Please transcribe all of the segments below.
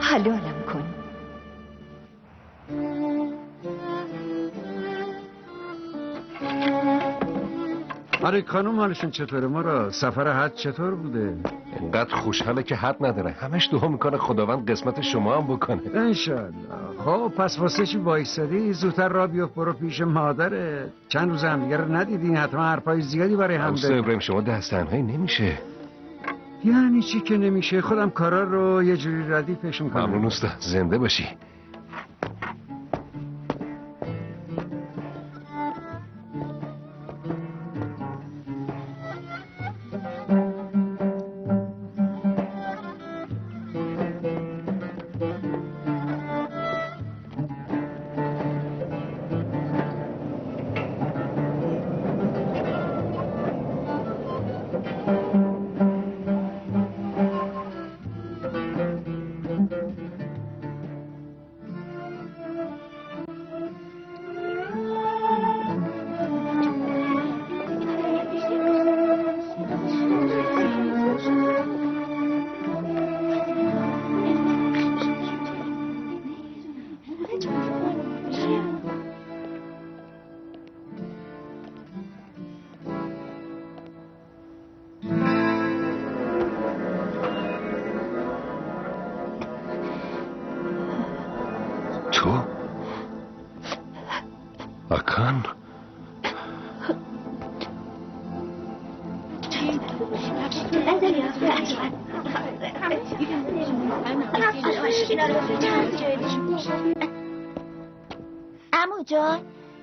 حلالم کن. آره خانوم، حالشون چطوره؟ ما را سفر حج چطور بوده؟ اینقدر خوشحاله که حد نداره، همش دعا میکنه خداوند قسمت شما هم بکنه. انشالله. خب پس واسه چی وایسادی؟ زودتر را بیفت برو پیش مادره. چند روز هم دیگه رو ندیدین، حتما حرفای زیادی برای هم استاد ابراهیم شما دست تنهایی نمیشه. یعنی چی که نمیشه؟ خودم کارا رو یه جوری ردیفش میکنم. ممنون استاد، زنده باشی. آکان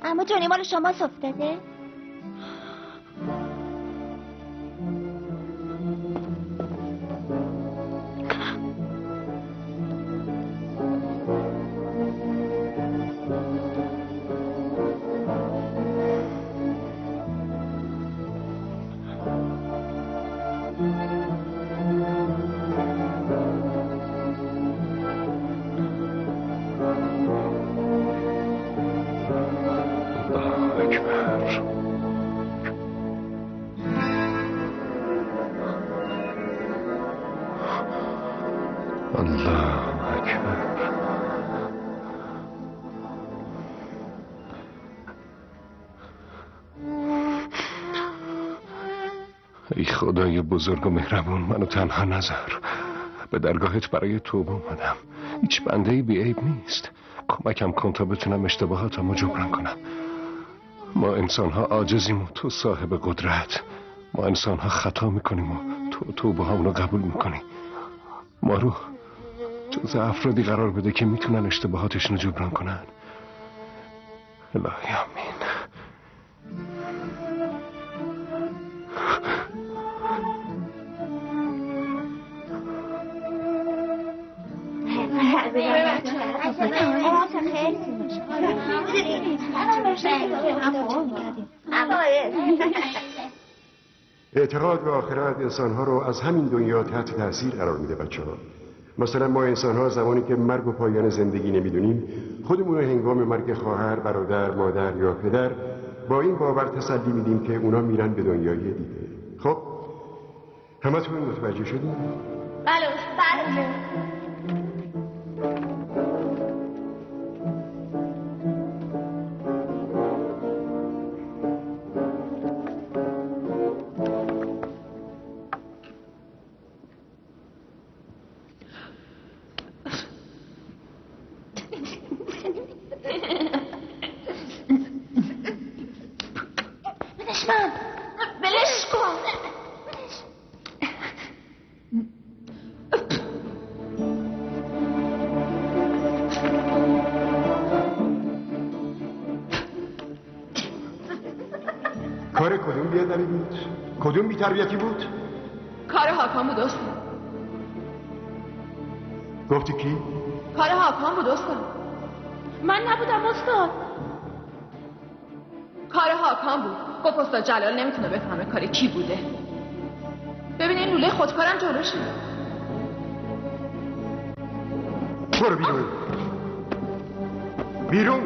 عمو جان مال شما افتاده؟ ای خدای بزرگ و مهربون، منو تنها نذار. به درگاهت برای توبه اومدم. هیچ بنده‌ای بی عیب نیست. کمکم کن تا بتونم اشتباهاتمو جبران کنم. ما انسان‌ها عاجزیم و تو صاحب قدرت. ما انسان‌ها خطا میکنیم و تو توبه هامونو قبول میکنی. ما رو جز افرادی قرار بده که میتونن اشتباهاتشونو جبران کنن. الهی آمین. اعتقاد به آخرت انسانها رو از همین دنیا تحت تاثیر قرار میده بچه‌ها. مثلا ما انسانها زمانی که مرگ و پایان زندگی نمیدونیم، خودمون رو هنگام مرگ خواهر، برادر، مادر یا پدر با این باور تسلی میدیم که اونا میرن به دنیای دیگه. خب همتون متوجه شدین؟ بله. کار کدوم بیادبی بود؟ کدوم بی‌تربیتی بود؟ کار حاکم بود استاد. گفتی کی؟ کار حاکم بود استاد. من نبودم استاد. کار حاکم بود. گفت استاد جلال نمیتونه بفهمه کار کی بوده. ببین این لوله خودکارم جلوشه. برو بیرون. بیرون.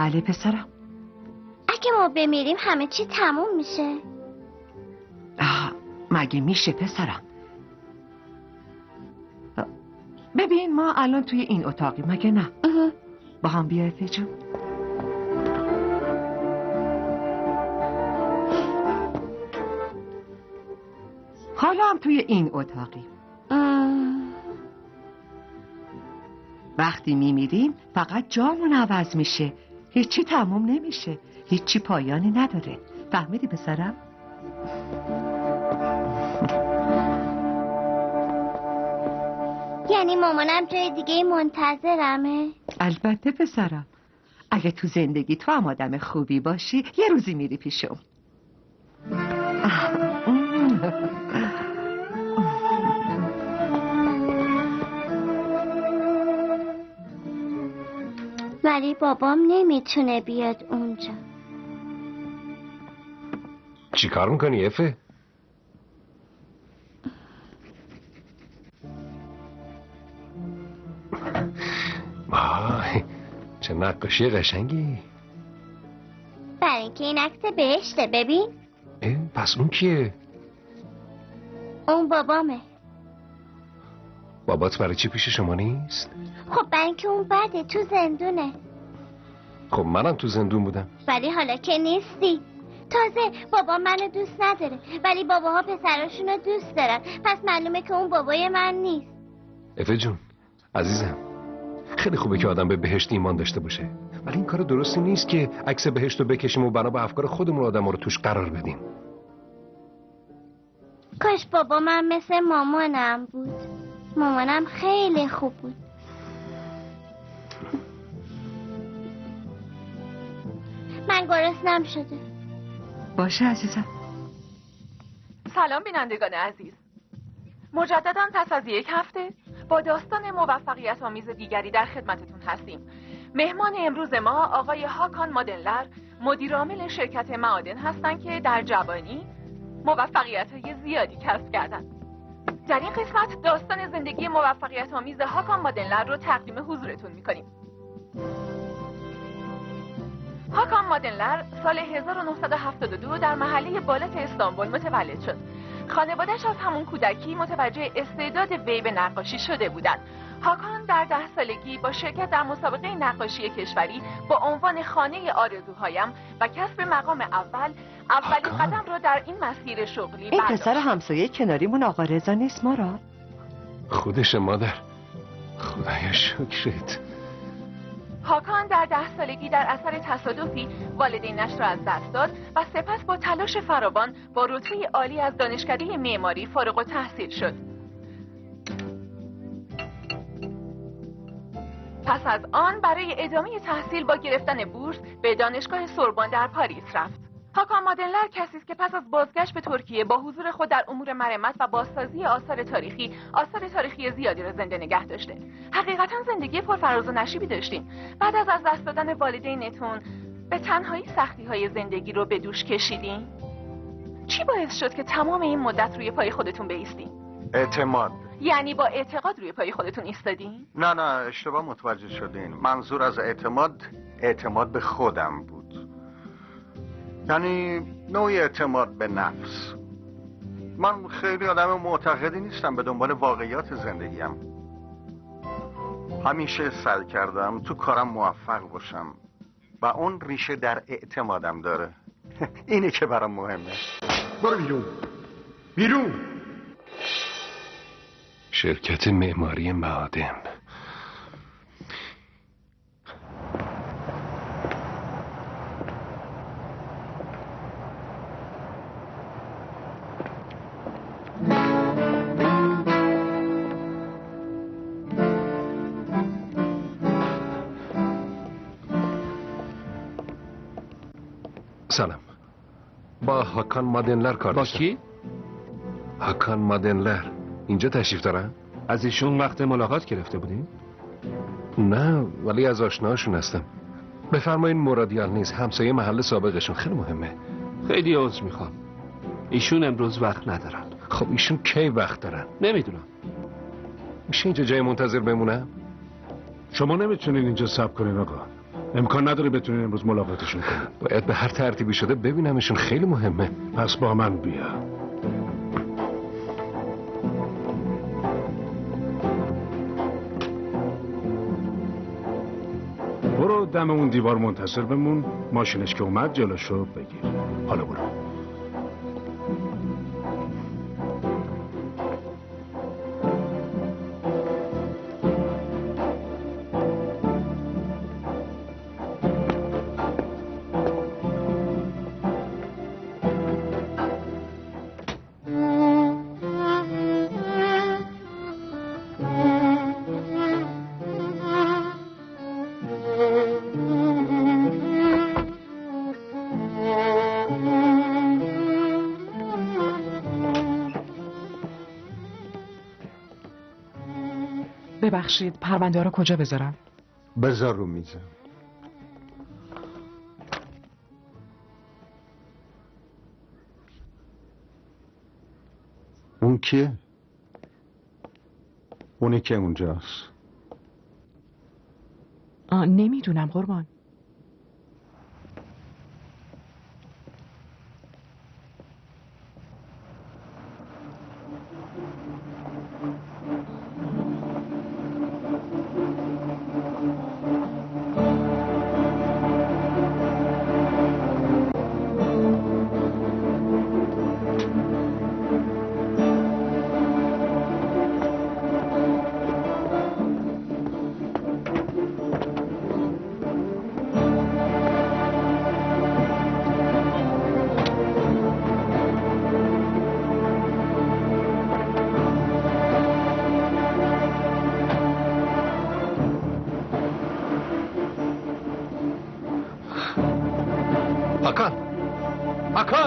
بله پسرم. اگه ما بمیریم همه چی تموم میشه. مگه میشه پسرم؟ ببین ما الان توی این اتاقی مگه نه؟ با هم بیا افه جون. حالا هم توی این اتاقی. وقتی میمیریم فقط جامون عوض میشه، هیچی تموم نمیشه، هیچی پایانی نداره. فهمیدی پسرم؟ یعنی مامانم جای دیگه منتظرمه؟ البته پسرم، اگه تو زندگی تو هم آدم خوبی باشی یه روزی میری پیشم. ولی بابام نمیتونه بیاد اونجا. چی کار میکنی افه؟ وای چه نقاشی قشنگی. برای اینکه این عکس بهشته. ببین پس اون کیه؟ اون بابامه. بابات برای چی پیش شما نیست؟ خب برای اینکه اون بده، تو زندونه. خب منم تو زندون بودم. ولی حالا که نیستی. تازه بابا منو دوست نداره، ولی باباها پسراشونو دوست دارن، پس معلومه که اون بابای من نیست. افه جون عزیزم، خیلی خوبه که آدم به بهشت ایمان داشته باشه، ولی این کار درستی نیست که عکس بهشت رو بکشیم و بنا به افکار خودمون آدم رو توش قرار بدیم. کاش بابا من مثل مامانم بود. مامانم خیلی خوب بود. من گرسنم شده. باشه عزیزم. سلام بینندگان عزیز. مجددا پس از یک هفته با داستان موفقیت آمیز دیگری در خدمتتون هستیم. مهمان امروز ما آقای هاکان مادنلر، مدیر عامل شرکت معادن هستند که در جوانی موفقیت‌های زیادی کسب کردند. در این قسمت داستان زندگی موفقیت آمیز هاکان مادنلر رو تقدیم حضورتون می‌کنیم. هاکان مادنلر سال 1972 در محله بالت استانبول متولد شد. خانواده‌اش از همون کودکی متوجه استعداد وی به نقاشی شده بودند. هاکان در 10 سالگی با شرکت در مسابقه نقاشی کشوری با عنوان خانه آرزوهایم و کسب مقام اولین قدم را در این مسیر شغلی این پسر همسایه کناریمون آقا رضا نیست مارا؟ خودش مادر، خدایا شکرت. هاکان در 10 سالگی در اثر تصادفی والدینش را از دست داد و سپس با تلاش فراوان با رتبه عالی از دانشکده معماری فارغ التحصیل شد. پس از آن برای ادامه تحصیل با گرفتن بورس به دانشگاه سوربن در پاریس رفت. هاکان مادنلر کسی است که پس از بازگشت به ترکیه با حضور خود در امور مرمت و بازسازی آثار تاریخی زیادی را زنده نگه داشته. حقیقتا زندگی پرفراز و نشیبی داشتین. بعد از دست دادن والدینتون به تنهایی سختی‌های زندگی رو به دوش کشیدین؟ چی باعث شد که تمام این مدت روی پای خودتون بایستین؟ اعتماد. یعنی با اعتقاد روی پای خودتون ایستادین؟ نه اشتباه متوجه شدین. منظور از اعتماد به خودم بود. یعنی نوعی اعتماد به نفس. من خیلی آدم معتقدی نیستم به دنبال واقعیات زندگیم. همیشه سعی کردم تو کارم موفق باشم و اون ریشه در اعتمادم داره. اینه که برام مهمه. برو بیرون. شرکت معماری معادن. سلام. با هاکان مادنلر کار داشتم. با کی؟ هاکان مادنلر اینجا تشریف دارن؟ از ایشون وقت ملاقات گرفته بودین؟ نه ولی از آشناهاشون هستم. بفرمایین مرادیال نیست، همسایه محل سابقشون. خیلی مهمه. خیلی عذر میخوام، ایشون امروز وقت ندارن. خب ایشون کی وقت دارن؟ نمیدونم. میشه اینجا جای منتظر بمونم؟ شما نمیتونین اینجا صبر کنین آقا. امکان نداره بتونین امروز ملاقاتشون کنیم. باید به هر ترتیبی شده ببینمشون، خیلی مهمه. پس با من بیا. برو دم اون دیوار منتظر بمون، ماشینش که اومد جلوشو بگیر. حالا برو. ببخشید پرونده ها رو کجا بذارم؟ بذار رو میزم. اون کیه؟ اونی که اونجاست. نمیدونم قربان. حکن!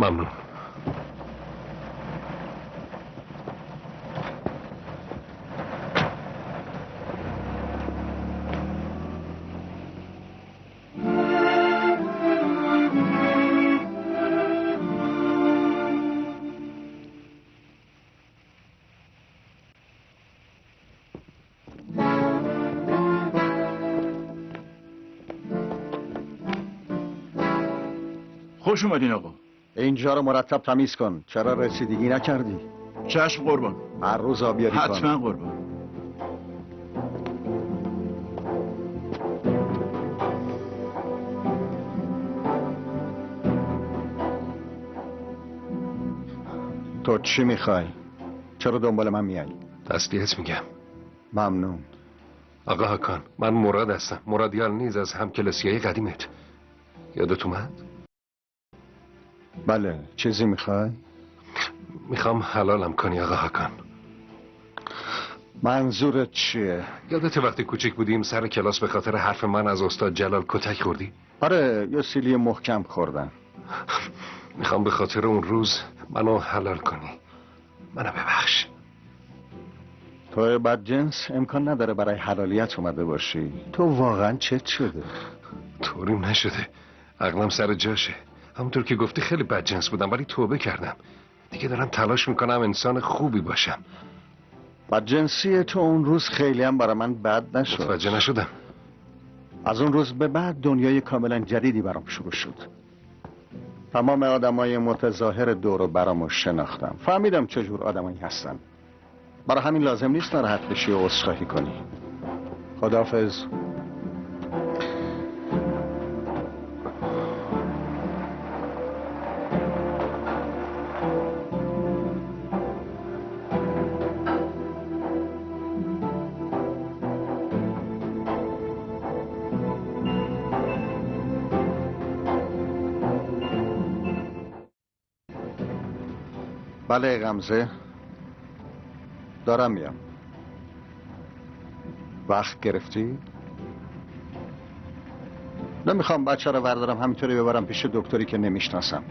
ممنون. خوش اومدین آقا. اینجا رو مرتب تمیز کن. چرا رسیدگی نکردی؟ چشم قربان. هر روز آبیاری کن. حتما قربان. تو چی میخوای؟ چرا دنبال من میای؟ تسلیت میگم. ممنون. آقا حکان، من مراد هستم. مراد یالنیز از همکلاسیای قدیمت. یادت اومد؟ بله. چیزی میخوای؟ میخوام حلالم کنی آقا حکان. منظورت چیه؟ یادت وقتی کوچیک بودیم سر کلاس به خاطر حرف من از استاد جلال کتک خوردی؟ آره، یه سیلی محکم خوردم. میخوام به خاطر اون روز منو حلال کنی. منو ببخش. تو بدجنس امکان نداره برای حلالیت اومده باشی. تو واقعا چت شده؟ طوری نشده، عقلم سر جاشه. همونطور که گفتی خیلی بدجنس بودم ولی توبه کردم. دیگه دارم تلاش میکنم انسان خوبی باشم. بدجنسی تو اون روز خیلی هم برای من بد نشد. متوجه نشدم. از اون روز به بعد دنیای کاملا جدیدی برام شروع شد. تمام آدمای متظاهر دور و برامو شناختم. فهمیدم چجور آدمایی هستن. برای همین لازم نیست ناراحت بشی و عذرخواهی کنی. خداحافظ. بله غمزه، دارم میام. وقت گرفتی؟ نمیخوام بچه رو بردارم همینطوری ببرم پیش دکتری که نمیشناسم.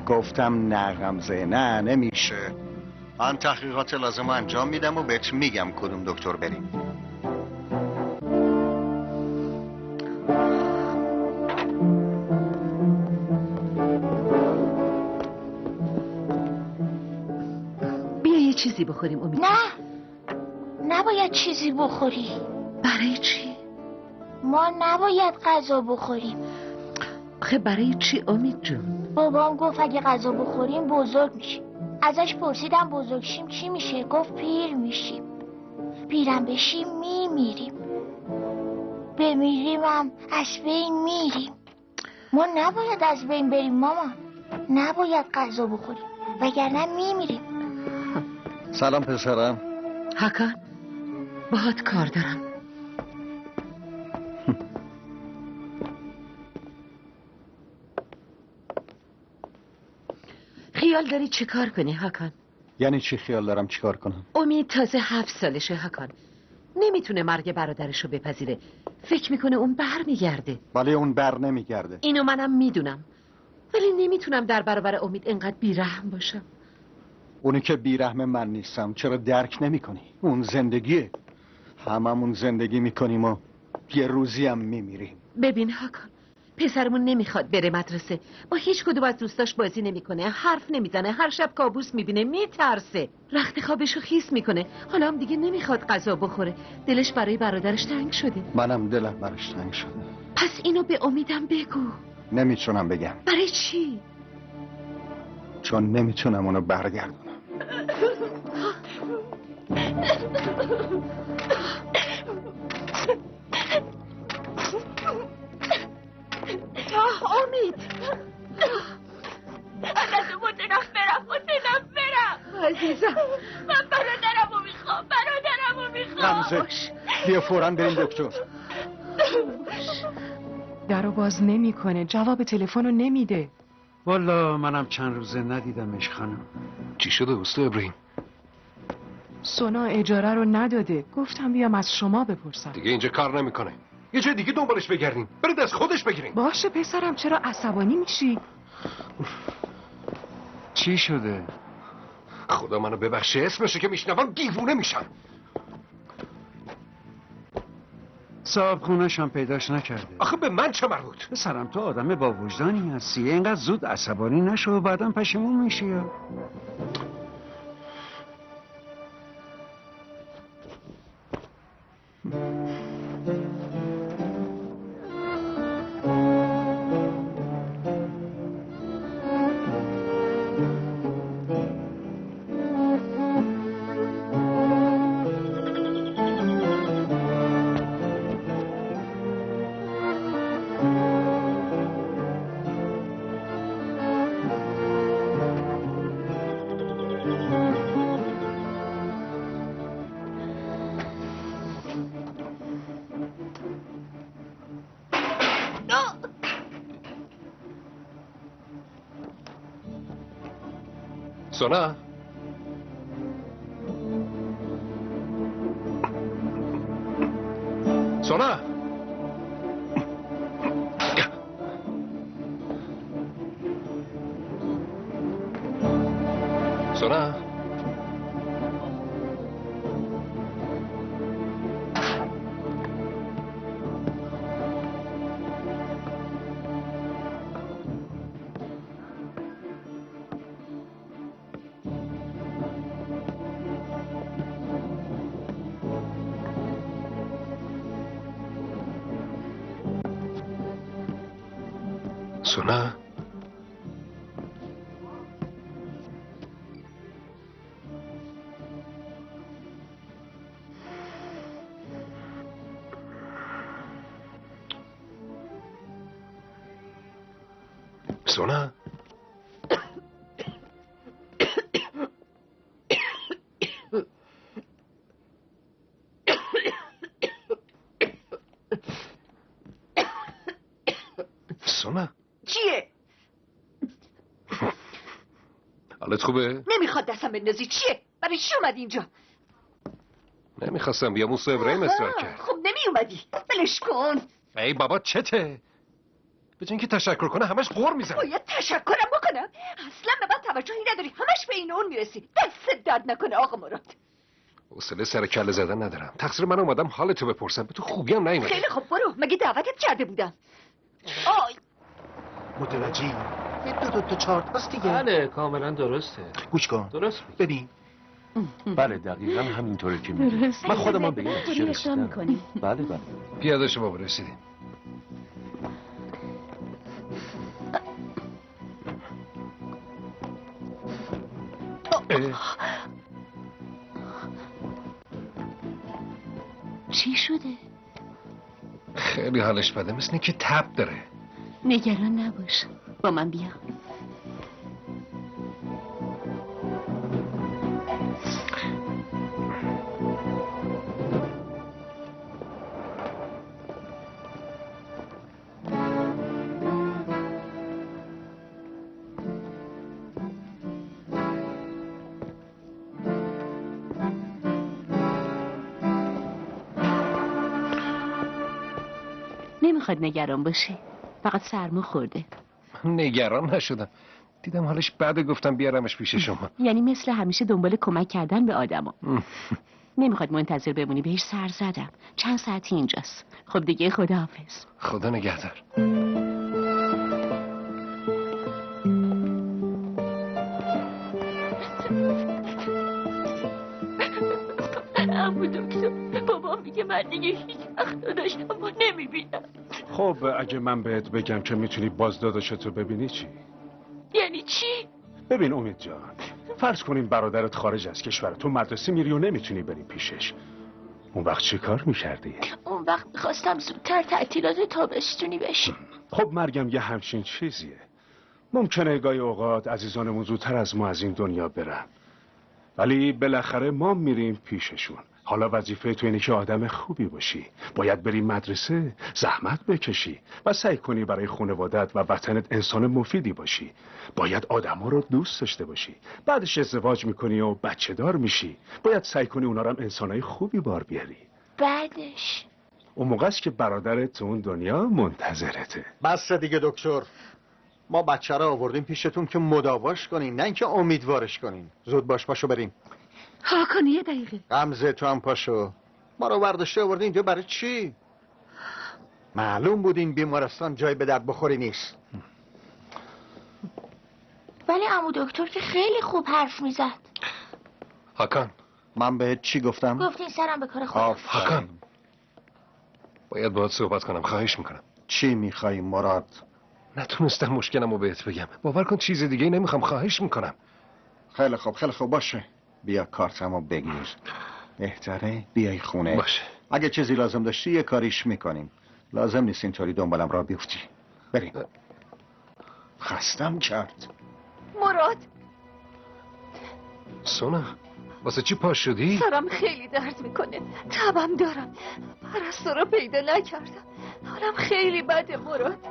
گفتم نه غمزه، نه نمیشه. من تحقیقات لازم انجام میدم و بهت میگم کدوم دکتر بریم. چیزی بخوریم امید؟ نه، نباید چیزی بخوری. برای چی؟ ما نباید غذا بخوریم. آخه برای چی امید جون؟ بابام گفت اگه غذا بخوریم بزرگ میشیم. ازش پرسیدم بزرگ شیم چی میشه؟ گفت پیر میشیم. پیرم بشیم میمیریم. بمیریم هم از بین میریم. ما نباید از بین بریم مامان. نباید غذا بخوریم وگرنه میمیریم. سلام پسرم. حکان باهات کار دارم. خیال داری چی کار کنی حکان؟ یعنی چی خیال دارم چی کار کنم؟ امید تازه 7 سالشه حکان. نمیتونه مرگ برادرشو بپذیره. فکر میکنه اون بر میگرده. ولی اون بر نمیگرده. اینو منم میدونم. ولی نمیتونم در برابر امید انقدر بیرحم باشم. اونی که بیرحم من نیستم چرا درک نمی کنی؟ اون زندگیه. هممون زندگی میکنیم و یه روزی هم میمیریم. ببین حکان، پسرمون نمیخواد بره مدرسه. با هیچ کدوم از دوستاش بازی نمیکنه، حرف نمیزنه، هر شب کابوس میبینه، میترسه، رخت خوابشو خیس میکنه. حالا هم دیگه نمیخواد غذا بخوره. دلش برای برادرش تنگ شده. منم دلم براش تنگ شده. پس اینو به امیدم بگو. نمیتونم بگم. برای چی؟ چون نمیتونم اونو برگردونم. امید ازتون متنفرم عزیزم. من برادرمو میخوام. غمزه بیا فوراً بریم دکتر. درو باز نمیکنه، جواب تلفن رو نمیده. والا منم چند روزه ندیدمش خانم. چی شده استاد ابراهیم؟ سونا اجاره رو نداده. گفتم بیام از شما بپرسم. دیگه اینجا کار نمیکنه. یه جای دیگه دنبالش بگردیم. برید از خودش بگیریم. باشه پسرم، چرا عصبانی میشی؟ چی شده؟ خدا منو ببخشه، اسمشو که میشنوم دیوونه میشم. صاحب خونش هم پیداش نکرده. آخه به من چه مربوط؟ پسرم تو آدم با وجدانی هستی، اینقدر زود عصبانی نشو و بعدم پشیمون میشی. سونا سونا سونا سونا سونا سونا چیه؟ حالت خوبه؟ نمیخواد دستم بندازی. چیه؟ برای چی اومدی اینجا؟ نمیخواستم بیام اون ابراهیم اصرار کرد. خب نمی اومدی. بلش کن. ای بابا چته؟ به جای اینکه تشکر کنه همش غر میزنه. باید تشکرم بکنم؟ اصلا به من توجهی نداری. همش به این اون میرسی. دست درد نکنه آقا مراد. حوصله سر کله زدن ندارم. تقصیر من اومدم حالتو بپرسم. به تو خوبی هم نیومده. خیلی خب برو. مگه دعوتت کرده بودم؟ آی متوجهی؟ یه دو چهار تاست دیگه. بله کاملا درسته. گوش کن. درست ببین. بله دقیقا همینطوره که میگی. من خودم هم به این نتیجه رسیدم. بله بله. پیاده شو بابا رسیدیم. چی شده؟ خیلی حالش بده، مثل که تب داره. نگران نباش، با من بیا. نمیخواد نگران باشه، فقط سرما خورده. نگران نشدم، دیدم حالش بده گفتم بیارمش پیش شما. یعنی مثل همیشه دنبال کمک کردن به آدما. نمیخواد منتظر بمونی، بهش سر زدم. چند ساعتی اینجاست. خب دیگه خداحافظ. خدا نگهدار. عمو دکتر، بابا میگه من دیگه هیچ وقت داداشم رو نمیبینم. خب اگه من بهت بگم که میتونی باز داداشتو ببینی چی؟ یعنی چی؟ ببین امید جان، فرض کنیم برادرت خارج از کشور، تو مدرسه میری و نمیتونی بری پیشش. اون وقت چی کار میکردی؟ اون وقت میخواستم زودتر تعطیلات تابستونی بشیم. خب مرگم یه همچین چیزیه. ممکنه گاهی اوقات عزیزانمون زودتر از ما از این دنیا برن، ولی بالاخره ما میریم پیششون. حالا وظیفه تو اینه که آدم خوبی باشی، باید بری مدرسه، زحمت بکشی و سعی کنی برای خانوادت و وطنت انسان مفیدی باشی. باید آدما رو دوست داشته باشی. بعدش ازدواج میکنی و بچه دار میشی، باید سعی کنی اونا رو هم انسانای خوبی بار بیاری. بعدش اون موقع است که برادرت تو اون دنیا منتظرته. بس دیگه دکتر، ما بچه رو آوردیم پیشتون که مداواش کنین، نه اینکه امیدوارش کنین. زود باش، پاشو بریم. هاکن یه دقیقه. غمزه تو هم پاشو. ما رو برداشته آوردین اینجا برای چی؟ معلوم بود این بیمارستان جای به درد بخوری نیست. ولی عمو دکتر که خیلی خوب حرف میزد. هاکان، من بهت چی گفتم؟ گفتین سرم به کار خودم. هاکان، باید باهات صحبت کنم، خواهش میکنم. چی میخوای مراد؟ نتونستم مشکلمو بهت بگم. باور کن چیز دیگه نمیخوام، خواهش میکنم. خیلی خوب باشه. بیا کارتمو بگیر. بهتره بیای خونه. باشه. اگه چیزی لازم داشتی یه کاریش میکنیم. لازم نیست اینطوری دنبالم را بیفتی. بریم. خستم کرد. مراد، سونا، واسه چی پاش شدی؟ سرم خیلی درد میکنه، تبم دارم، پرستو رو پیدا نکردم، حالم خیلی بده مراد.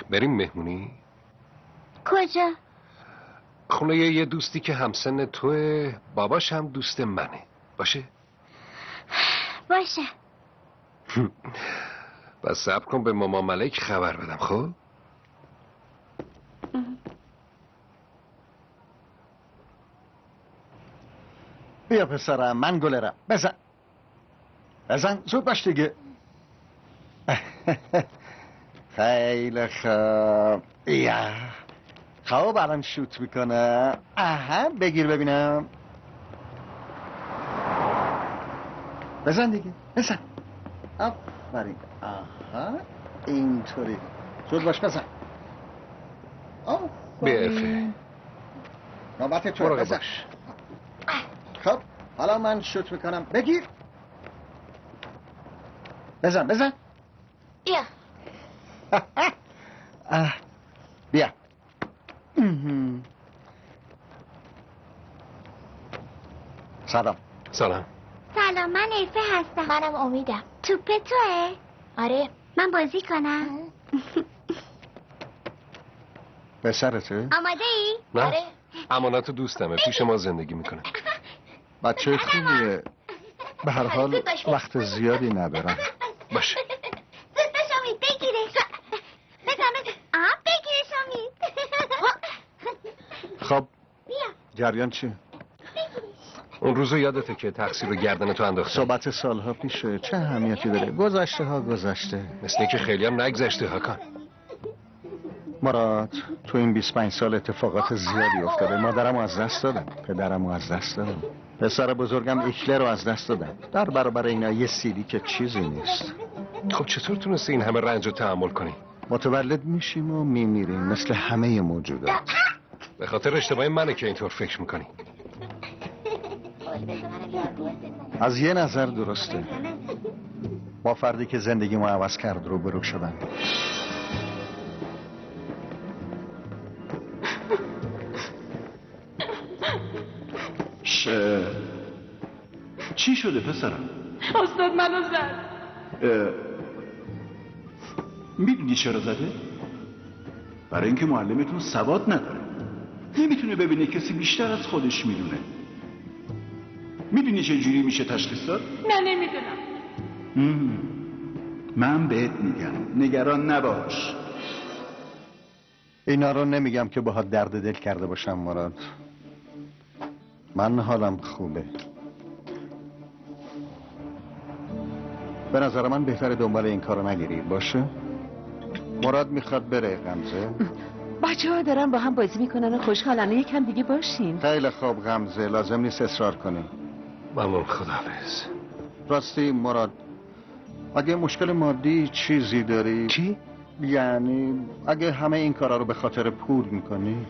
بریم مهمونی؟ کجا؟ خونه یه دوستی که همسن توه، باباش هم دوست منه. باشه؟ باشه. بس صبر کن به ماما ملک خبر بدم. خب؟ بیا پسرم، من گلرم. بزن زود باش دیگه. خیلی خوب. یا خب الان شوت میکنه. آها بگیر ببینم. بزن دیگه، بزن. آفرین. آها اینطوری. زود باش بزن. بیا افه. نوبت تو. بزن. خب حالا من شوت میکنم. بگیر. بزن. بیا. بیا. سلام. سلام، من ایفه هستم. منم امیدم. توپه توه؟ آره. من بازی کنم؟ به سرته؟ آماده ای؟ نه. آره. امانت دوستمه، پیش ما زندگی میکنه. بچه خوبیه. به هر حال وقت زیادی ندارم. باشه. زود باش امید، بگیرش. بزن. بگیرش امید. خب بیا. جریان چی؟ اون روزو یادته که تقصیر رو گردن تو انداختم؟ صحبت سالها پیشه، چه اهمیتی داره؟ گذشته ها گذشته. مثل که خیلی هم نگذشته هاکان. مراد تو این 25 سال اتفاقات زیادی افتاده. مادرم رو از دست دادم، پدرم رو از دست دادم، پسر بزرگم ایکلر رو از دست دادم. در برابر اینا یه سیلی که چیزی نیست. خب چطور تونستی این همه رنج رو تحمل کنی؟ متولد میشیم و میمیریم مثل همه موجودات. به خاطر اشتباه منه که اینطور فکر میکنی. از یه نظر درسته. با فردی که زندگی ما عوض کرد روبرو شدم. چی شده پسرم؟ استاد منو زد. میدونی چرا زده؟ برای اینکه معلمتون سواد نداره، نمیتونه ببینه کسی بیشتر از خودش میدونه. میدونی چه جوری میشه تشخیص داد؟ نه نمیدونم. من بهت میگم نگران نباش. اینا رو نمیگم که باهات درد دل کرده باشم مراد. من حالم خوبه. به نظر من بهتره دنبال این کارو نگیری. باشه؟ مراد میخواد بره. غمزه بچه ها دارن با هم بازی میکنن و خوشحالن. یکم دیگه باشین. خیلی خوب غمزه، لازم نیست اصرار کنی. ممنون، خداحافظ. راستی مراد، اگه مشکل مادی چیزی داری؟ چی؟ یعنی اگه همه این کارا رو به خاطر پول میکنی؟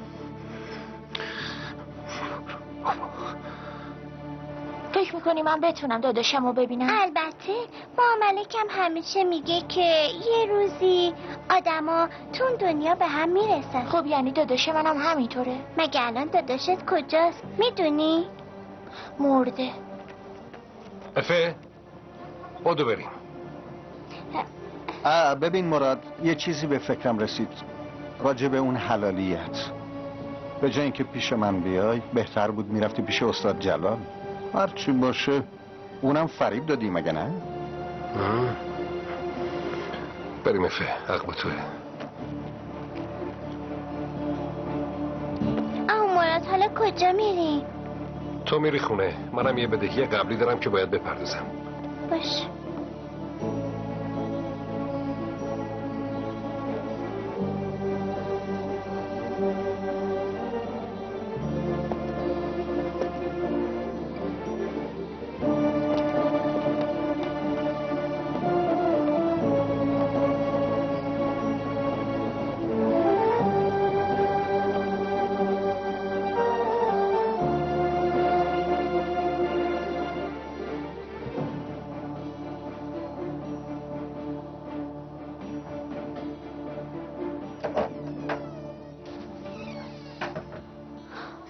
فکر میکنی من بتونم داداشم رو ببینم؟ البته با ملکم همیشه میگه که یه روزی آدما تون دنیا به هم میرسن. خب یعنی داداش منم همینطوره؟ مگه الان داداشت کجاست میدونی؟ مرده. افه بودو بریم. ببین مراد، یه چیزی به فکرم رسید راجع به اون حلالیت. به جای اینکه پیش من بیای بهتر بود میرفتی پیش استاد جلال. هرچی باشه اونم فریب دادی مگه نه؟ بریم افه، حق با توه. مراد حالا کجا میری؟ تو میری خونه، منم یه بدهی قبلی دارم که باید بپردازم. باشه.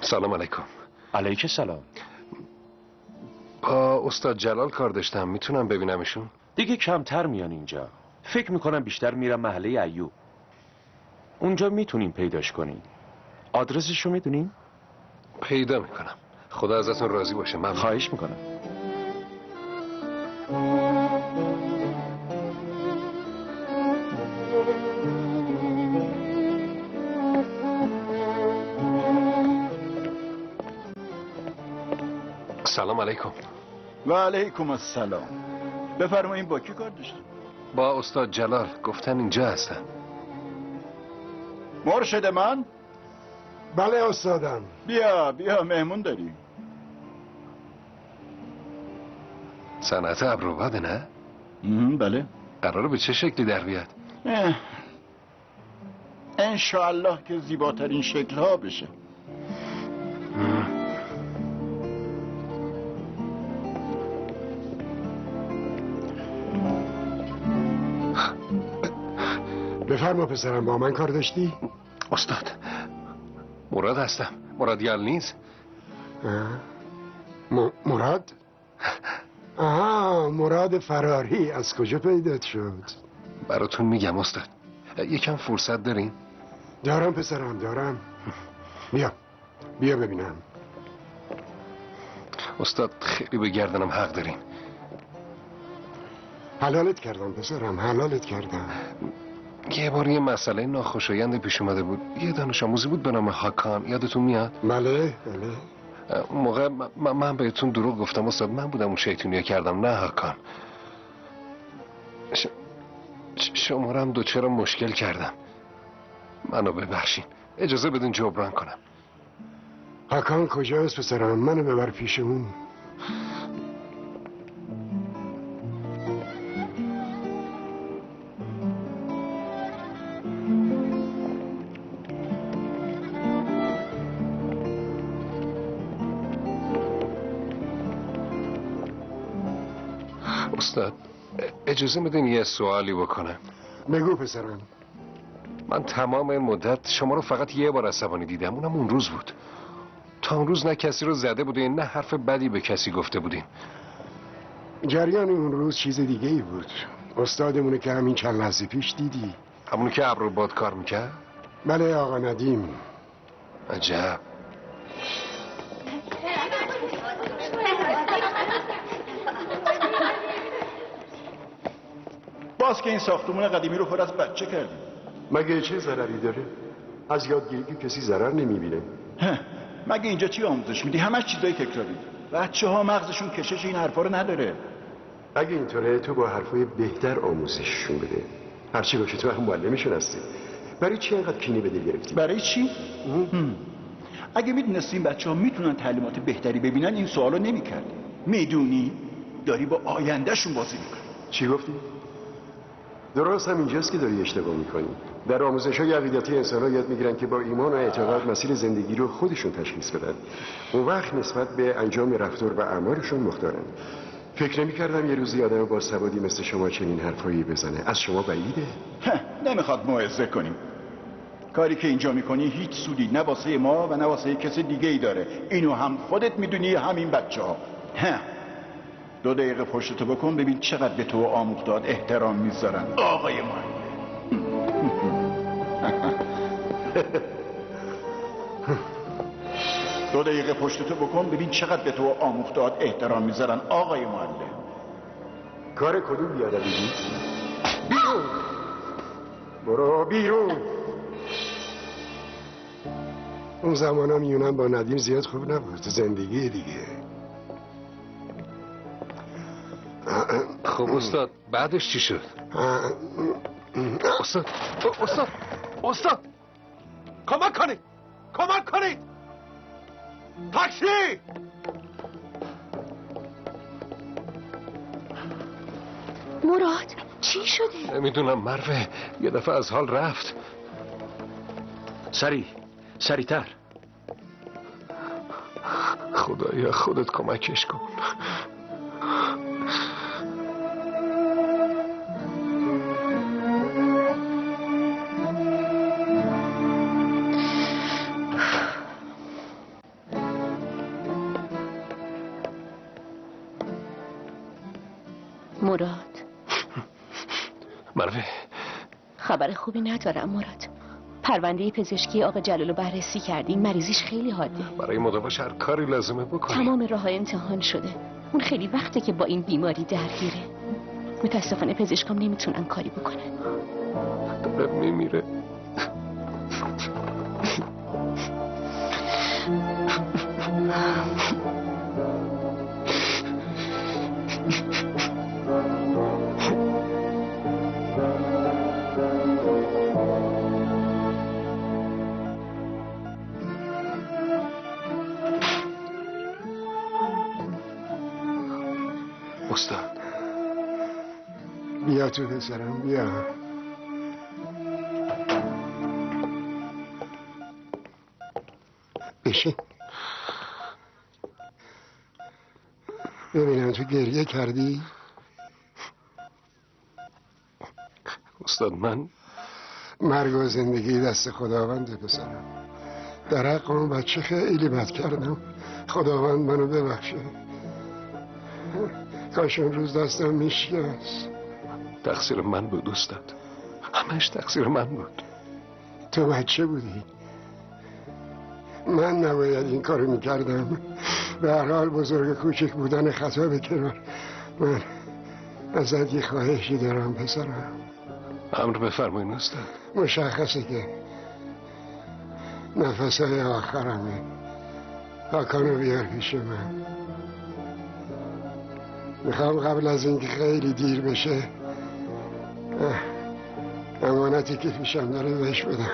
سلام علیکم. علیک سلام. با استاد جلال کار داشتم، میتونم ببینمشون؟ دیگه کمتر میان اینجا. فکر میکنم بیشتر میرم محله ایوب. اونجا میتونیم پیداش کنیم. آدرسشو میدونیم؟ پیدا میکنم. خدا ازتون راضی باشه. من خواهش میکنم. سلام علیکم. و علیکم السلام. بفرمایید با کی کار داشتید؟ با استاد جلال. گفتن اینجا هستن. مرشد من؟ بله استادم. بیا مهمون داریم. صنعت ابروباده نه؟ بله. قراره به چه شکلی در بیاد؟ انشاءالله که زیباترین شکل ها بشه. بفرما پسرم، با من کار داشتی؟ استاد مراد هستم. مراد یالنیز. مراد؟ آها، مراد فراری. از کجا پیدات شد؟ براتون میگم استاد. یکم فرصت دارین؟ دارم پسرم، دارم. بیا ببینم. استاد خیلی به گردنم حق دارین. حلالت کردم پسرم، حلالت کردم. یه بار یه مسئله ناخوشایند پیش اومده بود. یه دانش آموزی بود به نام هاکان. یادتون میاد؟ بله. اون موقع من بهتون دروغ گفتم استاد. من بودم اون شیطونیو کردم، نه هاکان. شما رو هم دوچار مشکل کردم. منو ببخشین. اجازه بدین جبران کنم. هاکان کجاست پسرم؟ منو ببر پیش اون. استاد اجازه بدین یه سوالی بکنم. بگو پسرم. من تمام این مدت شما رو فقط یه بار عصبانی دیدم، اونم اون روز بود. تا اون روز نه کسی رو زده بودین نه حرف بدی به کسی گفته بودین. جریان اون روز چیز دیگه ای بود. استادمونه که همین چند لحظه پیش دیدی. همونو که ابروباد کار میکرد؟ بله آقا ندیم. عجب. باز که این ساختمون قدیمی رو پر از بچه کردیم. مگه چه ضرری داره؟ از یادگیری که کسی ضرر نمیبینه. مگه اینجا چی آموزش میدی؟ همش چیزای تکراری. بچه ها مغزشون کشش این حرفا رو نداره. اگه اینطوره تو با حرفای بهتر آموزششون بده. هرچی باشه تو هم معلمشون هستی. برای چی اینقدر کینی به دل گرفتی؟ برای چی؟ اگه میدونستیم بچه ها میتونن تعلیمات بهتری ببینن این سوالو نمیکردیم. میدونی داری با آیندهشون بازی میکنی. چی گفتی؟ درست همینجاست که داری اشتباه میکنی. در آموزش‌های عقیدتی انسان‌ها یاد میگیرن که با ایمان و اعتقاد مسیر زندگی رو خودشون تشخیص بدن. اون وقت نسبت به انجام رفتار و اعمالشون مختارن. فکر نمی‌کردم یه روزی آدم با سوادی مثل شما چنین حرفایی بزنه. از شما بعیده. نمیخواد موعظه کنیم. کاری که اینجا میکنی هیچ سودی نه واسه ما و نه واسه کسی دیگه‌ای داره. اینو هم خودت میدونی همین بچه‌ها. 2 دقیقه پشتتو بکن ببین چقدر به تو آموختاد احترام میذارن آقای ما. 2 دقیقه پشتتو بکن ببین چقدر به تو آموختاد احترام میذارن آقای معلم. کار کدوم بیادبی بود؟ بیرون! برو بیرون! اون زمانا میونم با ندیم زیاد خوب نبود. زندگی دیگه. خب استاد بعدش چی شد؟ استاد کمک کنید تاکسی. مراد چی شده؟ نمیدونم مروه، یه دفعه از حال رفت. سریعتر. خدایا خودت کمکش کن. مراد مروه خبر خوبی ندارم مراد. پرونده پزشکی آقا جلالو بررسی کردیم، مریضیش خیلی حاده. برای مداواش هر کاری لازمه بکنی. تمام راه‌های امتحان شده. اون خیلی وقته که با این بیماری درگیره. متاسفانه پزشکام نمیتونن کاری بکنن. داره میمیره. استاد بیا تو پسرم بیا. بشین. ببینم تو گریه کردی؟ استاد من مرگ و زندگی دست خداونده پسرم. در حق اون بچه خیلی بد کردم. خداوند منو ببخشه. کاش اون روز دستم میشکست. تقصیر من بود استاد، همش تقصیر من بود. تو بچه بودی، من نباید این کارو میکردم. به هر حال بزرگ کوچک بودن خطا به کنار، من ازت یه خواهشی دارم پسرم. امر بفرمایید استاد. مشخصه که نفسهای آخرمه. هاکانو بیار پیش من. میخوام قبل از اینکه خیلی دیر بشه امانتی که پیشم داره بهش بدم.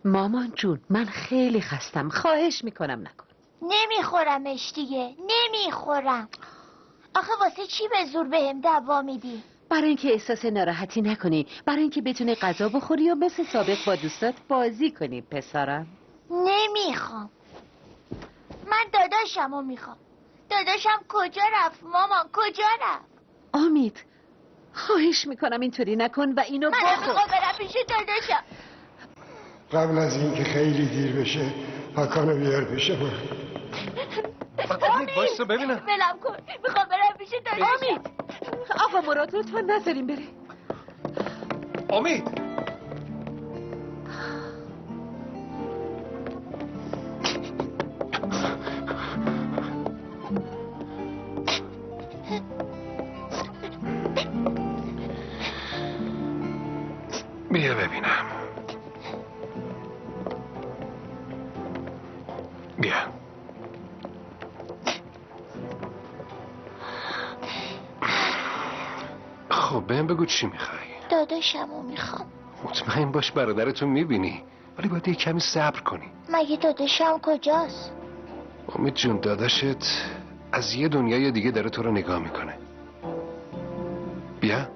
مامان جون من خیلی خستم، خواهش میکنم نکن. نمیخورمش دیگه، نمیخورم. آخه واسه چی به زور بهم دوا میدی؟ برای اینکه احساس ناراحتی نکنی، برای اینکه بتونی غذا بخوری و مثل سابق با دوستات بازی کنی پسرم. نمیخوام. من داداشمو میخوام. داداشم کجا رفت مامان؟ کجا رفت؟ امید خواهش میکنم اینطوری نکن و اینو بخور. من میخوام برم پیش داداشم. قبل از اینکه خیلی دیر بشه هاکانو بیار پیش من. امید بایستا ببینم. بلم کن، میخوام برم پیش داداشم. امید آقا مراد لطفا نذاریم بره. امید بیا ببینم. بیا. خب بهم بگو چی میخوای؟ داداشمو میخوام. مطمئن باش برادرتو میبینی، ولی باید یه کمی صبر کنی. مگه داداشم کجاست؟ امید جون داداشت از یه دنیای دیگه داره تو رو نگاه میکنه. بیا.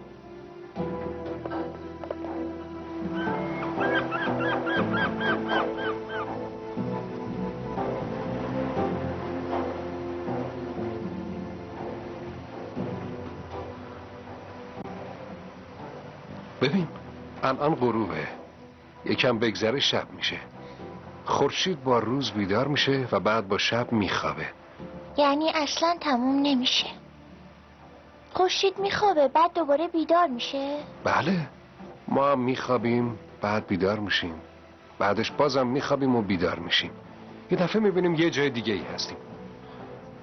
ببین الان غروبه، یکم بگذره شب میشه. خورشید با روز بیدار میشه و بعد با شب میخوابه. یعنی اصلا تموم نمیشه. خورشید میخوابه بعد دوباره بیدار میشه؟ بله، ما هم میخوابیم بعد بیدار میشیم، بعدش بازم میخوابیم و بیدار میشیم. یه دفعه میبینیم یه جای دیگه ای هستیم.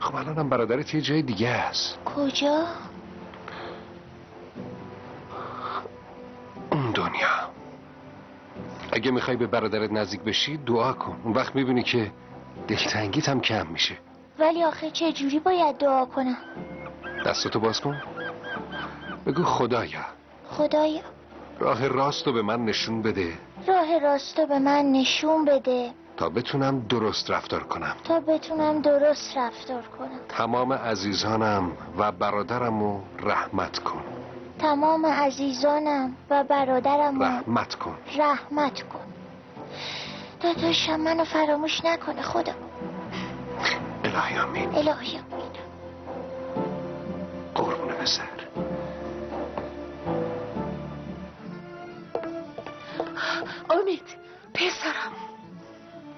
خب الان هم برادرت یه جای دیگه هست. کجا؟ اون دنیا. اگه میخوای به برادرت نزدیک بشی دعا کن، اون وقت میبینی که دلتنگیت هم کم میشه. ولی آخه چه جوری باید دعا کنم؟ دستتو باز کن، بگو خدایا راه راستو به من نشون بده، راه راستو به من نشون بده تا بتونم درست رفتار کنم، تمام عزیزانم و برادرمو رحمت کن، تمام عزیزانم و برادرم رحمت کن. داداشم منو فراموش نکنه خدا. الهی آمین. قربون پسر. امید پسرم.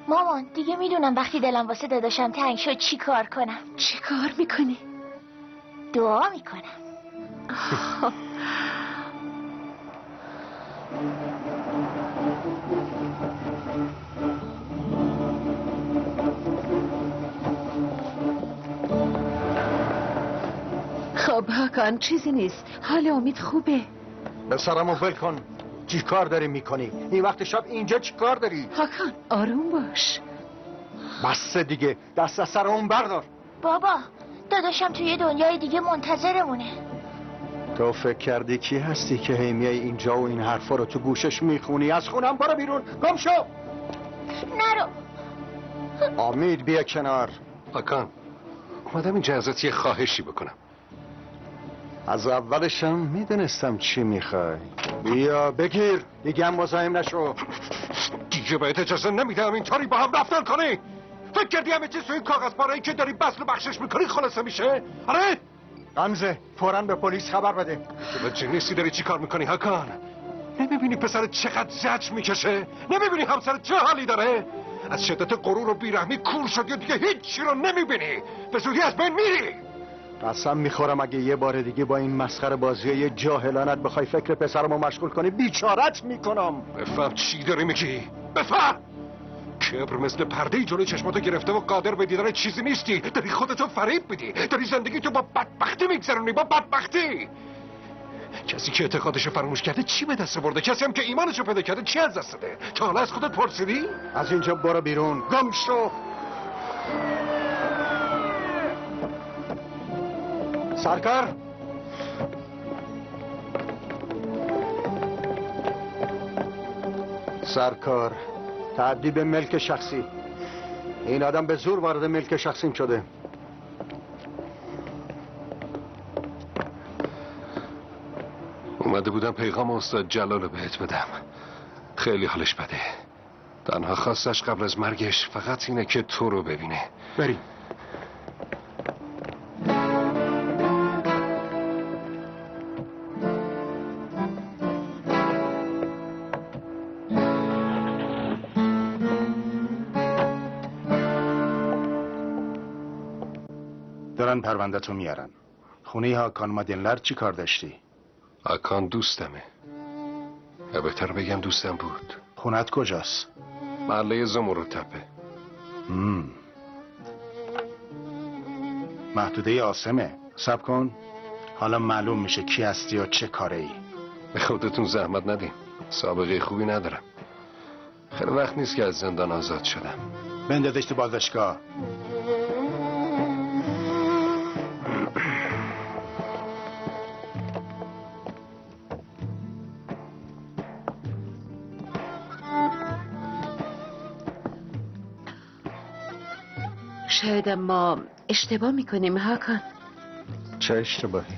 مامان دیگه میدونم وقتی دلم واسه داداشم تنگ شد چی کار کنم. چی کار میکنی؟ دعا میکنم. خب هاکان چیزی نیست، حال امید خوبه. پسرمو ول کن. چی کار داری میکنی؟ این وقت شب اینجا چی کار داری؟ هاکان آروم باش. بس دیگه، دست از سر اون بردار. بابا داداشم توی دنیای دیگه منتظرمونه. تو فکر کردی کی هستی که هی میای اینجا و این حرفا رو تو گوشش میخونی؟ از خونم برو بیرون، گم شو. نرو. امید بیا کنار. هاکان اومدم اینجا ازت یه خواهشی بکنم. از اولشم میدونستم چی میخوای. بیا بگیر، دیگه هم مزاحم نشو. دیگه بهت اجازه نمیدم اینطوری با هم رفتار کنی. فکر کردی همه چیز تو این کاغذ پاره‌ای که داری بذل و بخشش میکنی خلاصه میشه؟ آره؟ غمزه فوراً به پلیس خبر بده. متوجه نیستی داری چی کار میکنی هاکان؟ نمیبینی پسرت چقدر زجر میکشه؟ نمیبینی همسرت چه حالی داره؟ از شدت غرور و بیرحمی کور شدی و دیگه هیچی رو نمیبینی. به زودی از بین میری. قسم میخورم اگه یه بار دیگه با این مسخره بازی جاهلانت بخوای فکر پسرمو مشغول کنی بیچارت میکنم. بفهم چی داری میگی؟ بفهم. کبر مثل پرده‌ای جلوی چشماتو گرفته و قادر به دیدن چیزی نیستی. داری خودتو فریب میدی. داری زندگی تو با بدبختی میگذرونی. با بدبختی. کسی که اعتقادشو فراموش کرده چی به دست برده؟ کسی هم که ایمانشو پیدا کرده چی از دست داده؟ تا حالا از خودت پرسیدی؟ از اینجا برو بیرون، گم شو. سرکار سرکار، تعدی به ملک شخصی. این آدم به زور وارد ملک شخصیم شده. اومده بودم پیغام استاد جلال رو بهت بدم. خیلی حالش بده. تنها خواستش قبل از مرگش فقط اینه که تو رو ببینه. بریم. دارن پرونده تو میارن. خونه هاکان مادنلر چی کار داشتی؟ هاکان دوستمه. یا بهتر بگم دوستم بود. خونت کجاست؟ محله زمرد تپه. محدوده آسمه. صبر کن، حالا معلوم میشه کی هستی و چه کاره ای. به خودتون زحمت ندین. سابقه خوبی ندارم. خیلی وقت نیست که از زندان آزاد شدم. بندازش تو بازداشتگاه. شاید ما اشتباه میکنیم هاکان. چه اشتباهی؟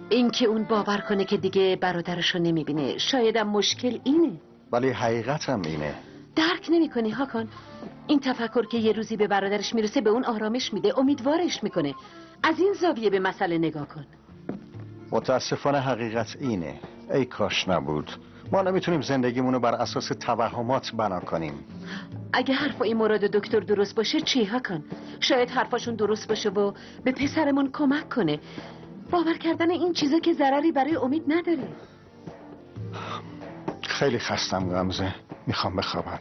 اینکه اون باور کنه که دیگه برادرشو نمیبینه. شایدم مشکل اینه. ولی حقیقت هم اینه. درک نمیکنی هاکان. این تفکر که یه روزی به برادرش میرسه به اون آرامش میده، امیدوارش میکنه. از این زاویه به مسئله نگاه کن. متاسفانه حقیقت اینه. ای کاش نبود. ما نمیتونیم زندگیمونو بر اساس توهمات بنا کنیم. اگه حرفای مراد دکتر درست باشه چی هاکان؟ شاید حرفاشون درست باشه و به پسرمون کمک کنه. باور کردن این چیزا که ضرری برای امید نداره. خیلی خستم غمزه. میخوام بخوابم.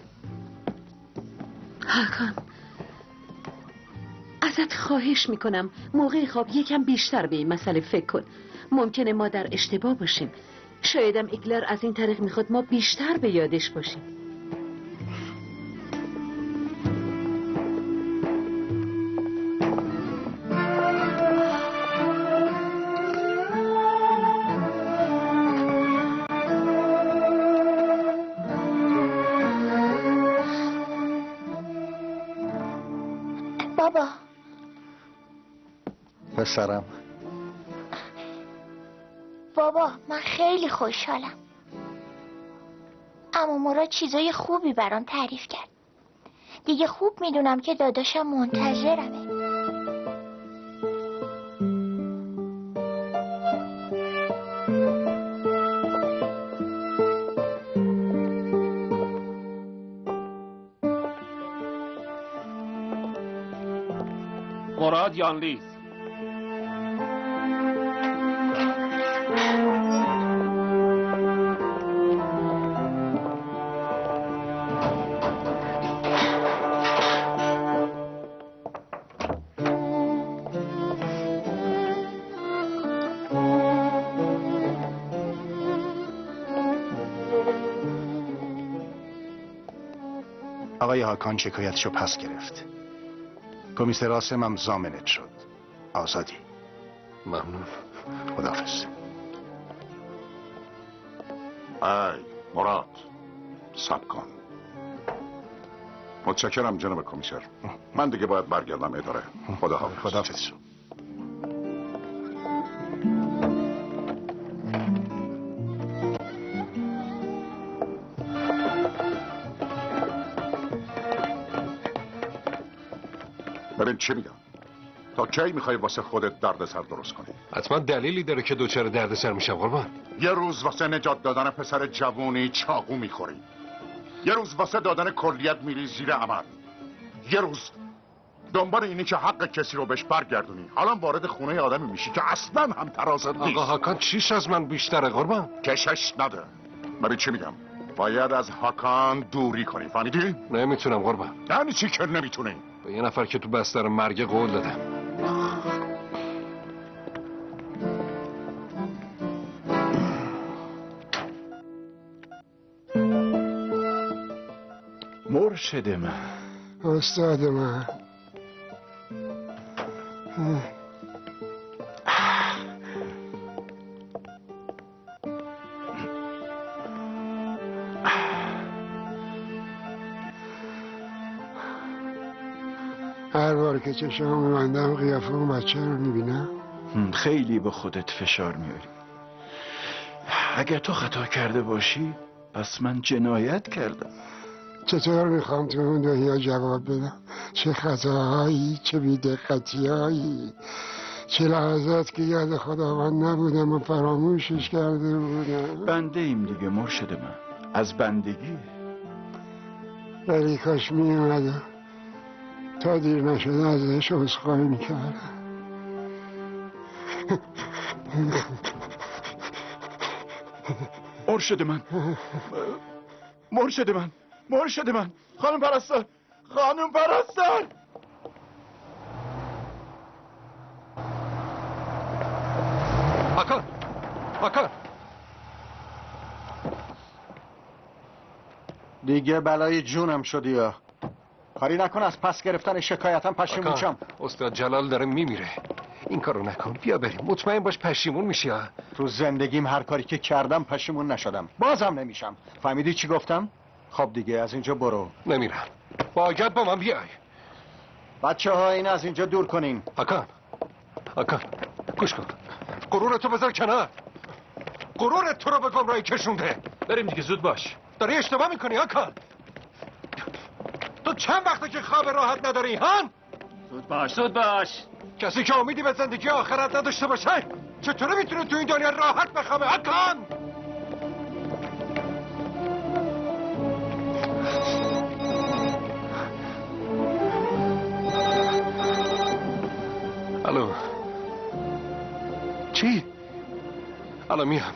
هاکان ازت خواهش میکنم موقع خواب یکم بیشتر به این مسئله فکر کن. ممکنه ما در اشتباه باشیم. شایدم ایگلر از این طریق میخواد ما بیشتر به یادش باشیم. بابا پسرم. بابا من خیلی خوشحالم. اما مراد چیزای خوبی برام تعریف کرد. دیگه خوب میدونم که داداشم منتظرمه. مراد یانلیز. آقای هاکان شکایتشو پس گرفت. کمیسر آسم هم ضامنت شد. آزادی. ممنون. خداحافظ. ای مراد، صبر کن. متشکرم جناب کمیسر. من دیگه باید برگردم اداره. خداحافظ. خداحافظ. ببین چی میگم. تا کی میخوای واسه خودت دردسر درست کنی؟ حتما دلیلی داره که دوچار دردسر میشم قربان. یه روز واسه نجات دادن پسر جوونی چاقو میخوری، یه روز واسه دادن کلیت میری زیر عمل، یه روز دنبال اینی که حق کسی رو بهش برگردونی. حالا وارد خونه آدمی میشی که اصلا هم ترازت نیست. آقا هاکان چیش از من بیشتره قربان؟ کشش نده. ببین چی میگم، باید از هاکان دوری کنی، فهمیدی؟ نمیتونم قربان. یعنی چی که نمیتونی؟ به یه نفر که تو بستر مرگ قول دادم. مرشد من، استاد من، هر بار که چشم میبندم قیافه اون بچه رو میبینم. خیلی به خودت فشار میاری. اگر تو خطا کرده باشی پس من جنایت کردم. چطور میخوام تو اون دنیا جواب بدم؟ چه خطاهایی، چه بی‌دقتی‌هایی، چه لحظات که یاد خداوند نبودم و فراموشش کرده بودم. بنده ایم دیگه مرشد من، از بندگی. ولی کاش میومدم تا دیر نشده ازش عذرخواهی میکردم. مرشد من، مرشد من، مرشد من، خانم پرستار، خانم پرستار. هاکان، هاکان. دیگه بلای جونم شدی یا کاری نکن از پس گرفتن شکایتم پشیمون شم. استاد جلال داره میمیره. این کارو نکن. بیا بریم. مطمئن باش پشیمون میشی. تو زندگیم هر کاری که کردم پشیمون نشدم، بازم نمیشم. فهمیدی چی گفتم؟ خب دیگه از اینجا برو. نمیرم. باید با من بیای. بچه ها این از اینجا دور کنین. هاکان، هاکان گوش کن. غرورتو بذار کنار. غرورت تو رو به گمراهی کشونده. بریم دیگه، زود باش. داری اشتباه میکنی هاکان. تو چند وقته که خواب راحت نداری هان؟ زود باش، زود باش. کسی که امیدی به زندگی آخرت نداشته باشه چطوره میتونه تو این دنیا راحت بخوابه هاکان؟ الو. چی؟ الان میام.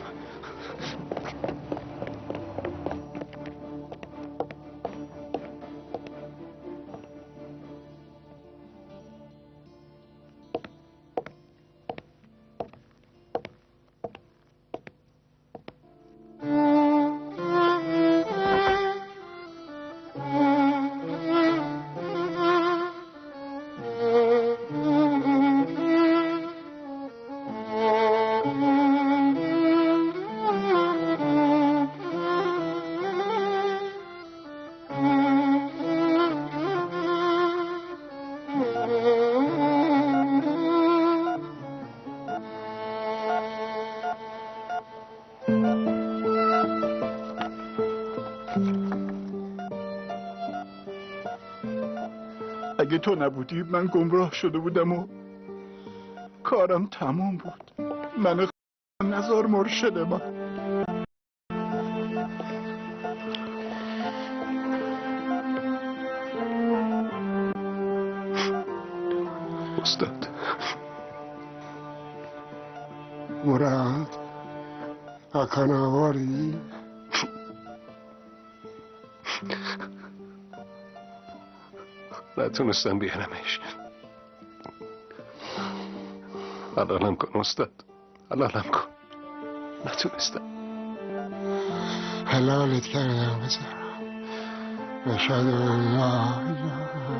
اگه تو نبودی من گمراه شده بودم و کارم تمام بود. من نزار مرشد من. استاد مراد، هاکان آوردی؟ نتونستم بیارمش. حلالم کن استاد، حلالم کن. نتونستم. حلالت کردم بذارم. اشهد ان لا اله الا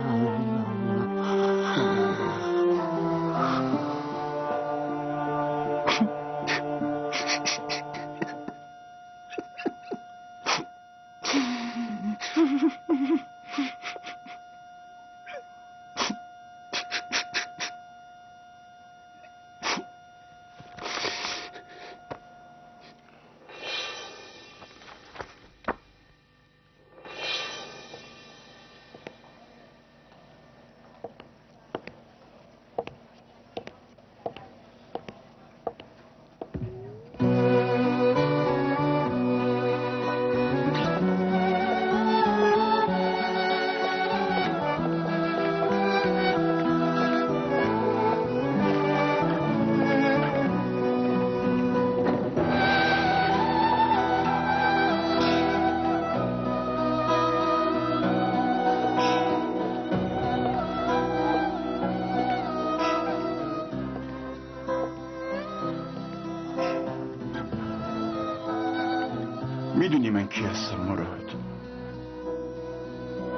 میدونی من کی هستم مراد؟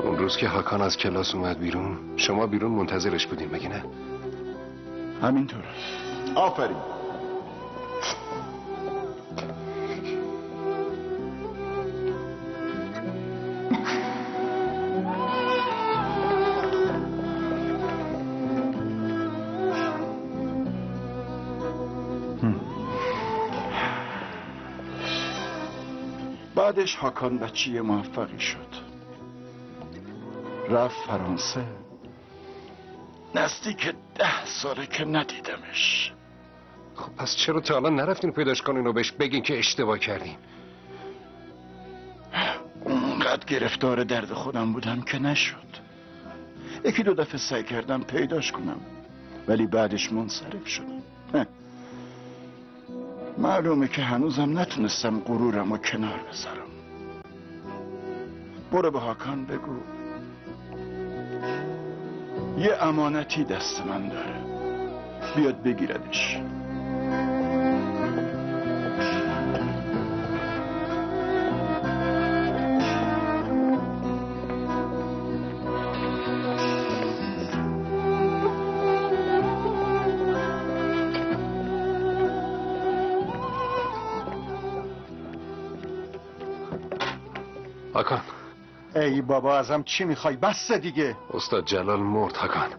اون روز که هاکان از کلاس اومد بیرون شما بیرون منتظرش بودین مگه نه؟ همینطور. آفرین. بعدش هاکان بچی موفقی شد، رفت فرانسه. نزدیک 10 ساله که ندیدمش. خب پس چرا تا الان نرفتین پیداش کنین و بهش بگین که اشتباه کردین؟ اونقدر گرفتار درد خودم بودم که نشد. 1-2 دفعه سعی کردم پیداش کنم ولی بعدش منصرف شدم. معلومه که هنوزم نتونستم غرورم رو کنار بذارم. برو به هاکان بگو یه امانتی دست من داره، بیاد بگیردش. هاکان. ای بابا ازم چی میخوای؟ بس دیگه. استاد جلال مرد هاکان.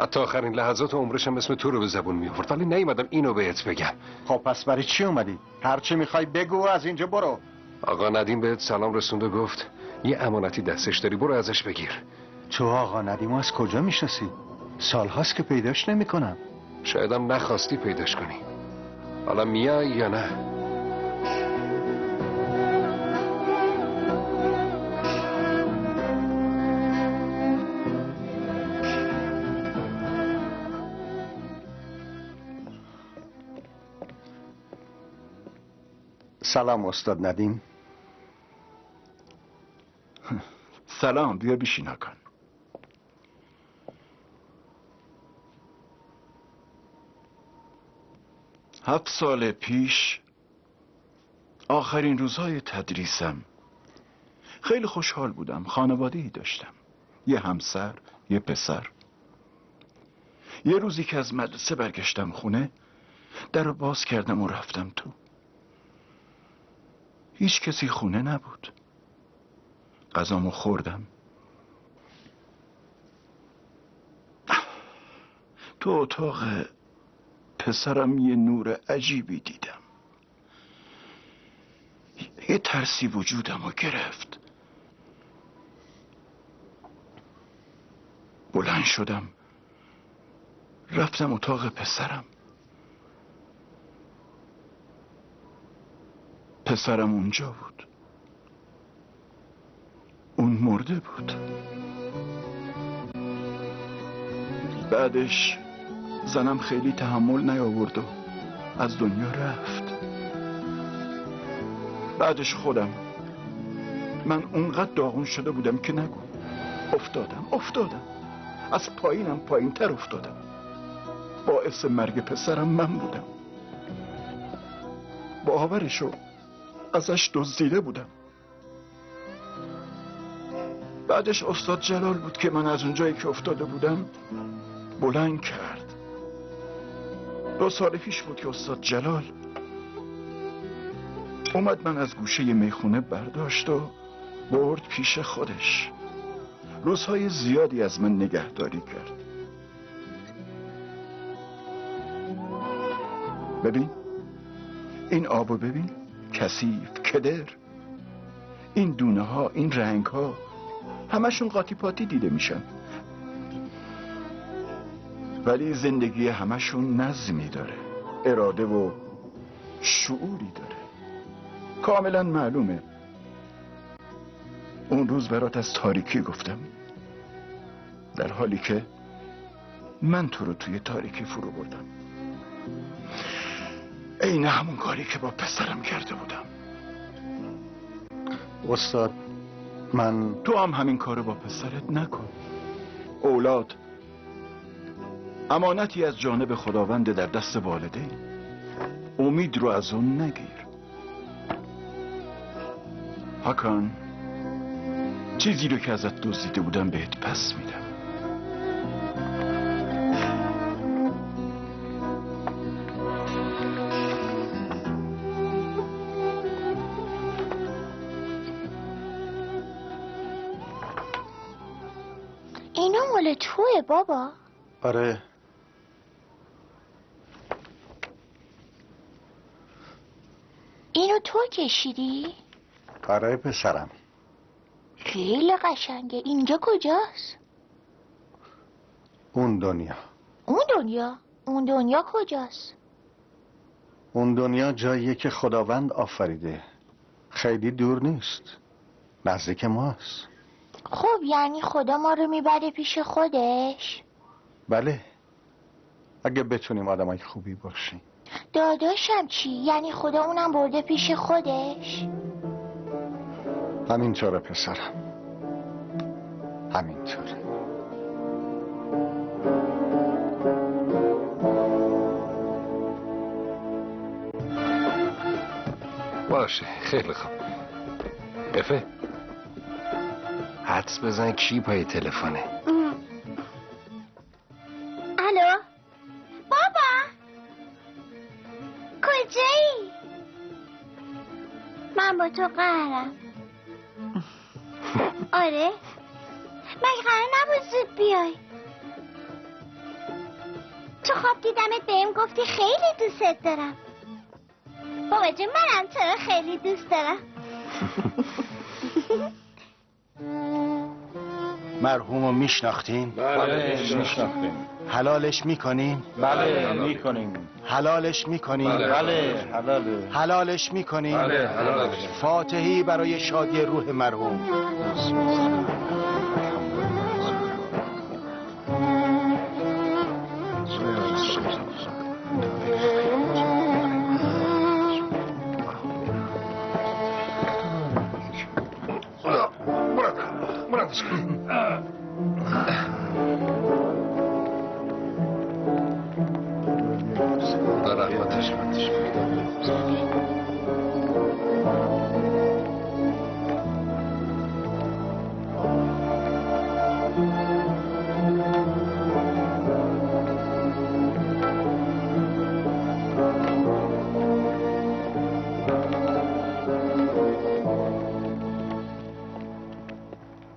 حتی آخرین لحظات عمرشم اسم تو رو به زبون میآورد ولی نیومدم اینو بهت بگم. خب پس برای چی اومدی؟ هر چی میخوای بگو، از اینجا برو. آقا ندیم بهت سلام رسوند و گفت یه امانتی دستش داری، برو ازش بگیر. تو آقا ندیمو از کجا میشناسی؟ سالهاست که پیداش نمیکنم. شایدم نخواستی پیداش کنی. حالا میای یا نه؟ سلام استاد ندیم. سلام، بیا بشین هاکان. هفت سال پیش آخرین روزهای تدریسم خیلی خوشحال بودم. خانواده‌ای داشتم، یه همسر، یه پسر. یه روزی که از مدرسه برگشتم خونه، در رو باز کردم و رفتم تو. هیچ کسی خونه نبود. غذامو خوردم. تو اتاق پسرم یه نور عجیبی دیدم. یه ترسی وجودم رو گرفت. بلند شدم رفتم اتاق پسرم. پسرم اونجا بود. اون مرده بود. بعدش زنم خیلی تحمل نیاورد و از دنیا رفت. بعدش خودم، من اونقدر داغون شده بودم که نگو. افتادم از پایینم پایین تر افتادم. باعث مرگ پسرم من بودم. باورشو ازش دزدیده بودم. بعدش استاد جلال بود که من از اونجایی که افتاده بودم بلند کرد. 2 سال پیش بود که استاد جلال اومد من از گوشه میخونه برداشت و برد پیش خودش. روزهای زیادی از من نگهداری کرد. ببین این آبو ببین، کثیف، کدر. این دونه ها، این رنگ ها همشون قاطی پاتی دیده میشن، ولی زندگی همشون نظمی داره، اراده و شعوری داره. کاملا معلومه. اون روز برات از تاریکی گفتم، در حالی که من تو رو توی تاریکی فرو بردم. عین همون کاری که با پسرم کرده بودم. استاد تو هم همین کارو با پسرت نکن. اولاد امانتی از جانب خداوند در دست والدین. امید رو از اون نگیر. هاکان، چیزی رو که ازت دزدیده بودم بهت پس میدم. اینا مال توه بابا؟ آره. اینو تو کشیدی؟ آره پسرم. خیلی قشنگه. اینجا کجاست؟ اون دنیا. اون دنیا؟ اون دنیا کجاست؟ اون دنیا جاییه که خداوند آفریده. خیلی دور نیست، نزدیک ماست. خب یعنی خدا ما رو میبره پیش خودش؟ بله، اگه بتونیم آدمای خوبی باشیم. داداشم چی؟ یعنی خدا اونم برده پیش خودش؟ همینطوره پسرم، همینطوره. باشه خیلی خوب. افه حدس بزن کی پای تلفنه. الو بابا، کجایی؟ من با تو قهرم. آره؟ مگه قرار نبود زود بیای؟ تو خواب دیدمت بهم گفتی خیلی دوست دارم. بابا جون منم تو رو خیلی دوست دارم. مرحومو میشناختین؟ بله میشناختیم. حلالش میکنین؟ بله میکنیم. حلالش میکنین؟ بله حلاله. حلالش میکنین؟ بله حلاله. فاتحی برای شادی روح مرحوم.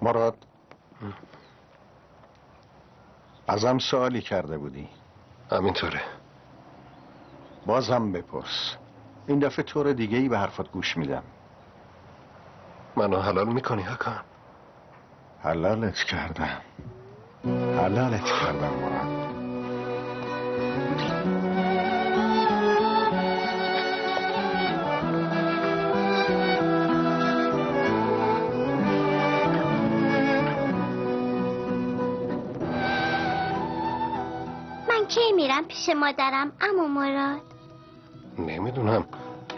مراد، ازم سوالی کرده بودی. همینطوره. بازم بپرس. این دفعه طور دیگه ای به حرفات گوش میدم. منو حلال میکنی هاکان؟ حلالت کردم، حلالت کردم مراد. کی میرم پیش مادرم عمو مراد؟ نمیدونم،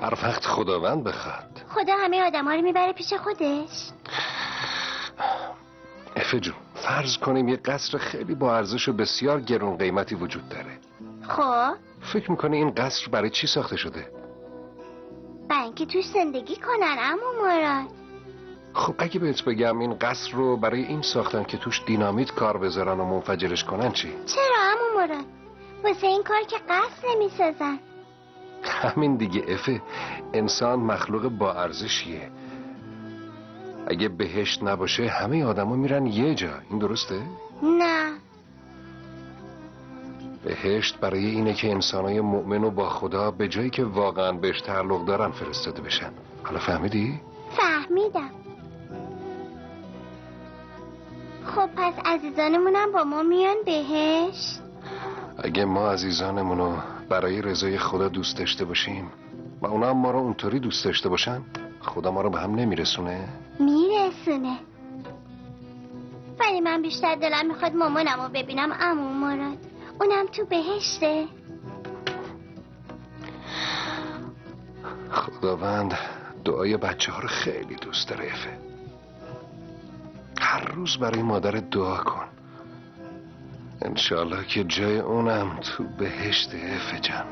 هر وقت خداوند بخواد. خدا همه آدم ها رو میبره پیش خودش؟ افه جون، فرض کنیم یه قصر خیلی با ارزش و بسیار گرون قیمتی وجود داره. خب فکر میکنی این قصر برای چی ساخته شده؟ برای اینکه توش زندگی کنن عمو مراد. خب اگه بهت بگم این قصر رو برای این ساختن که توش دینامیت کار بذارن و منفجرش کنن چی؟ چرا عمو مراد؟ واسه این کار که قصر نمیسازن. همین دیگه افه. انسان مخلوق با ارزشیه. اگه بهشت نباشه همه آدما میرن یه جا. این درسته؟ نه. بهشت برای اینه که انسانای مؤمن و با خدا به جایی که واقعا بهش تعلق دارن فرستاده بشن. حالا فهمیدی؟ فهمیدم. خب پس عزیزانمونم با ما میان بهشت؟ اگه ما عزیزانمونو برای رضای خدا دوست داشته باشیم و اونا هم ما رو اونطوری دوست داشته باشن، خدا ما رو به هم نمیرسونه؟ میرسونه. ولی من بیشتر دلم میخواد مامانم رو ببینم عمو مراد. اونم تو بهشته. خداوند دعای بچه ها رو خیلی دوست داره افه. هر روز برای مادرت دعا کن. انشالله که جای اونم تو بهشت افه جان.